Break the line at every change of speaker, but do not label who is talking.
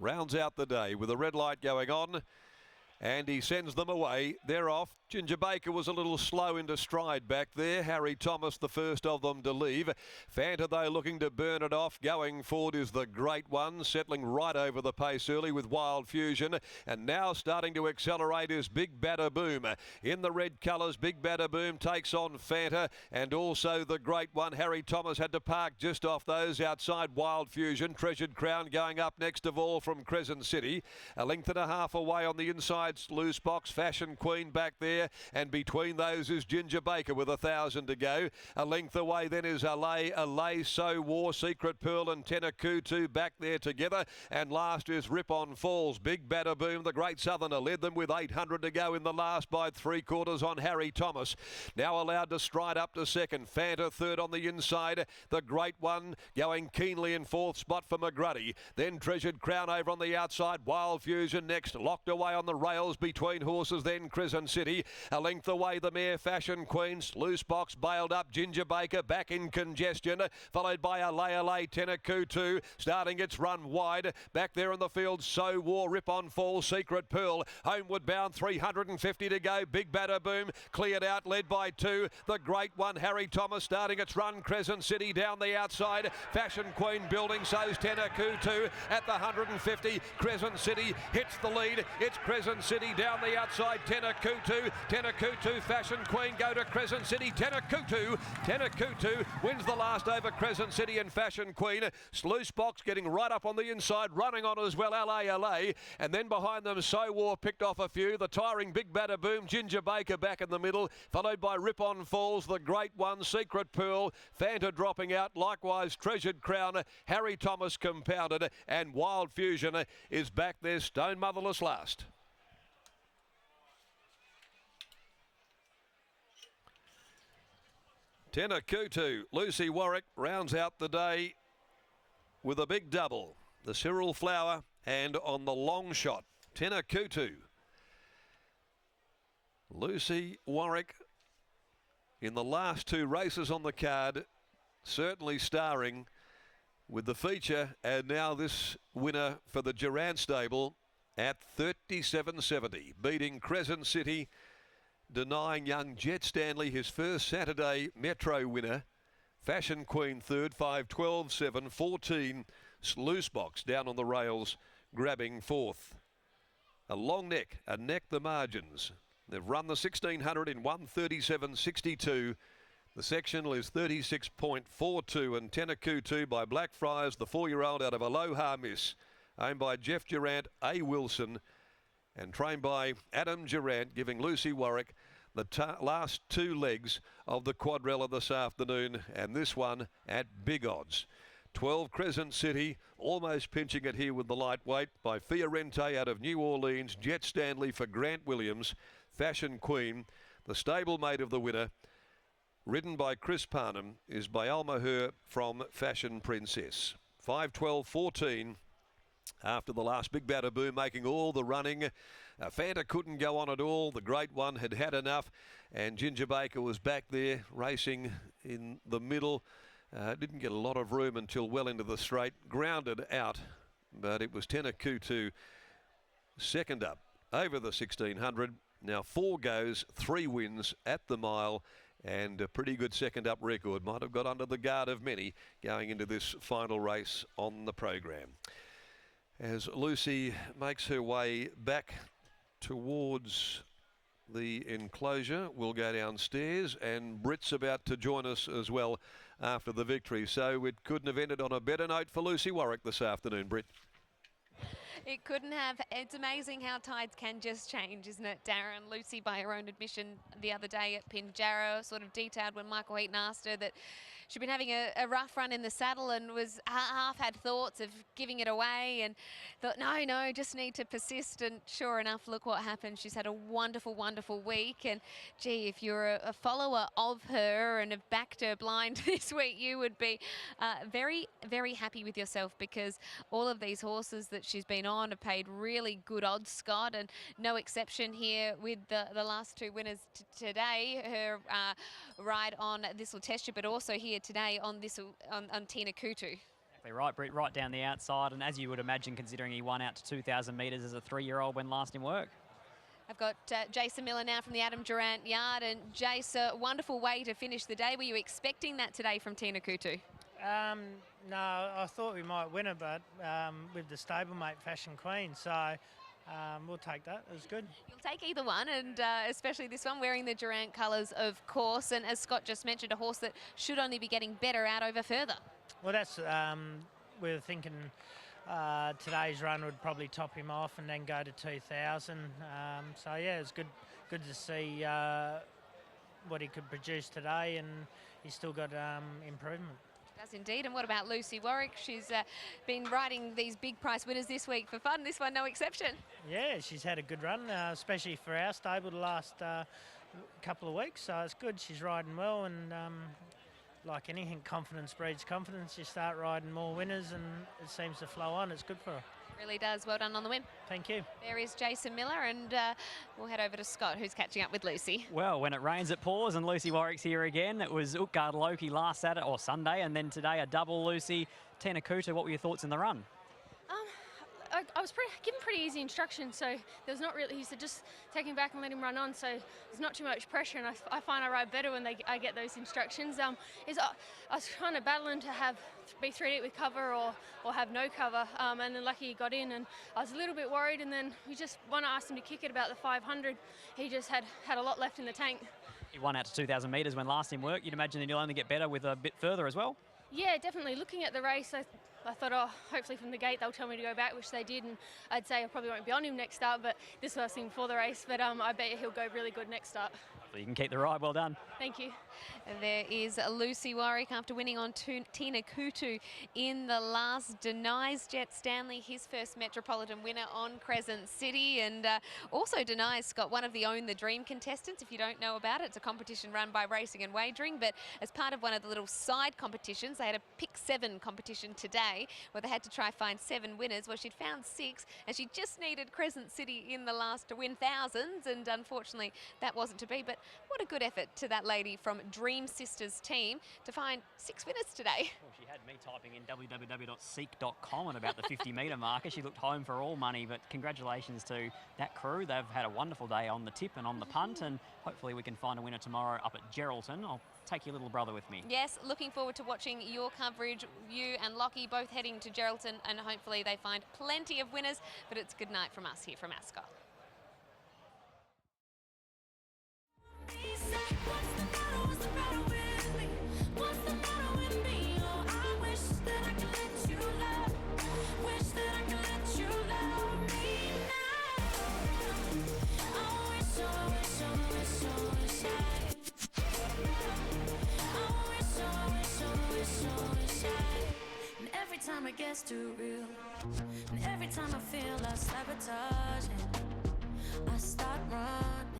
rounds out the day with a red light going on. And he sends them away. They're off. Ginger Baker was a little slow into stride back there. Harry Thomas, the first of them to leave. Fanta, though, looking to burn it off. Going forward is the Great One, settling right over the pace early with Wild Fusion. And now starting to accelerate is Big Batter Boom. In the red colours, Big Batter Boom takes on Fanta and also the Great One. Harry Thomas had to park just off those outside Wild Fusion. Treasured Crown going up next of all from Crescent City. A length and a half away on the inside. Loose Box, Fashion Queen back there, and between those is Ginger Baker with 1,000 to go. A length away then is Allay, So War, Secret Pearl and Tenakutu back there together, and last is Rip On Falls. Big Batter Boom, the Great Southerner, led them with 800 to go in the last by 3/4 on Harry Thomas. Now allowed to stride up to second. Fanta third on the inside. The Great One going keenly in fourth spot for McGruddy. Then Treasured Crown over on the outside. Wild Fusion next, locked away on the rail between horses, then Crescent City. A length away the mare Fashion Queen. Loose Box bailed up. Ginger Baker back in congestion, followed by Allay Tenakutu starting its run wide. Back there in the field, So War, Rip On Fall, Secret Pearl. Homeward bound, 350 to go. Big Batter Boom cleared out, led by two. The Great One, Harry Thomas starting its run. Crescent City down the outside. Fashion Queen building, so's Tenakutu at the 150. Crescent City hits the lead. It's Crescent City down the outside. Tenakutu, Fashion Queen go to Crescent City. Tenakutu wins the last over Crescent City and Fashion Queen. Loose Box getting right up on the inside, running on as well. Allay, and then behind them So War picked off a few. The tiring Big Batter Boom, Ginger Baker back in the middle, followed by Rip On Falls, the Great One, Secret Pearl, Fanta dropping out, likewise Treasured Crown, Harry Thomas compounded, and Wild Fusion is back there, stone motherless last. Tenakutu, Lucy Warwick rounds out the day with a big double. The Cyril Flower and on the long shot, Tenakutu. Lucy Warwick in the last two races on the card, certainly starring with the feature, and now this winner for the Durant stable at 37.70, beating Crescent City, denying young Jet Stanley his first Saturday Metro winner. Fashion Queen third, 5-12, 7-14. Loose Box down on the rails, grabbing fourth. A long neck, a neck the margins. They've run the 1600 in 1:37.62. The sectional is 36.42, and Tenakutu by Blackfriars, the 4-year-old out of Aloha Miss, owned by Jeff Durant, A. Wilson, and trained by Adam Durant, giving Lucy Warwick the last two legs of the quadrella this afternoon, and this one at big odds. 12 Crescent City, almost pinching it here with the lightweight by Fiorente out of New Orleans. Jet Stanley for Grant Williams. Fashion Queen, the stablemate of the winner, ridden by Chris Parnham, is by Almaher from Fashion Princess. 5-12-14. After the last Big Batter Boom making all the running. Fanta couldn't go on at all. The Great One had had enough, and Ginger Baker was back there racing in the middle. Didn't get a lot of room until well into the straight. Grounded out, but it was Tenakutu second up over the 1600. Now 4 goes, 3 wins at the mile, and a pretty good second up record. Might have got under the guard of many going into this final race on the program. As Lucy makes her way back towards the enclosure, we'll go downstairs, and Britt's about to join us as well after the victory. So it couldn't have ended on a better note for Lucy Warwick this afternoon, Britt.
It couldn't have. It's amazing how tides can just change, isn't it, Darren? Lucy, by her own admission the other day at Pinjarra, sort of detailed when Michael Heaton asked her that she'd been having a rough run in the saddle and was half had thoughts of giving it away and thought, no, just need to persist. And sure enough, look what happened. She's had a wonderful, wonderful week. And gee, if you're a follower of her and have backed her blind this week, you would be very, very happy with yourself, because all of these horses that she's been on have paid really good odds, Scott, and no exception here with the last two winners today. Her ride on This'll Test You, but also here today on Tenakutu.
Exactly right, Britt, right down the outside, and as you would imagine, considering he won out to 2,000 metres as a 3-year-old when last in work.
I've got Jason Miller now from the Adam Durant yard, and Jace, a wonderful way to finish the day. Were you expecting that today from Tina Kutu?
No, I thought we might win it, but with the stablemate Fashion Queen, so we'll take that. It was good.
You'll take either one, and especially this one, wearing the Durant colours, of course. And as Scott just mentioned, a horse that should only be getting better out over further.
Well, that's we were thinking today's run would probably top him off and then go to 2,000. So yeah, it's good to see what he could produce today, and he's still got improvement.
Does indeed. And what about Lucy Warwick? She's been riding these big price winners this week for fun. This one, no exception.
Yeah, she's had a good run, especially for our stable the last couple of weeks. So it's good. She's riding well, and like anything, confidence breeds confidence. You start riding more winners, and it seems to flow on. It's good for her.
Really does. Well done on the win.
Thank you.
There is Jason Miller, and we'll head over to Scott, who's catching up with Lucy.
Well, when it rains, it pours, and Lucy Warwick's here again. It was Utgard Loki last Saturday or Sunday, and then today a double Lucy. Tina Kutu, what were your thoughts in the run?
I was given pretty easy instructions, so there was not really. He said just take him back and let him run on, so there's not too much pressure, and I find I ride better when I get those instructions. I was kind of battling to be 3 deep with cover or have no cover, and then lucky he got in, and I was a little bit worried, and then when I asked him to kick it about the 500, he just had a lot left in the tank.
He won out to 2,000 metres when last in work. You'd imagine that he'll only get better with a bit further as well?
Yeah, definitely. Looking at the race, I thought, hopefully from the gate they'll tell me to go back, which they did, and I'd say I probably won't be on him next start, but this was thing before the race, but I bet he'll go really good next start.
So you can keep the ride. Well done.
Thank you.
And there is Lucy Warwick after winning on Tina Kutu in the last. Denies Jet Stanley his first Metropolitan winner on Crescent City, and also denies Scott, one of the Own the Dream contestants. If you don't know about it, it's a competition run by Racing and Wagering, but as part of one of the little side competitions, they had a pick 7 competition today where they had to try find 7 winners. Well, she'd found 6, and she just needed Crescent City in the last to win thousands, and unfortunately that wasn't to be. But what a good effort to that lady from Dream Sisters team to find 6 winners today.
Well, she had me typing in www.seek.com at about the 50 metre marker. She looked home for all money, but congratulations to that crew. They've had a wonderful day on the tip and on the punt, and hopefully we can find a winner tomorrow up at Geraldton. I'll take your little brother with me.
Yes, looking forward to watching your coverage. You and Lockie both heading to Geraldton, and hopefully they find plenty of winners, but it's good night from us here from Ascot.
Every time it gets too real, and every time I feel I sabotage it, I start running.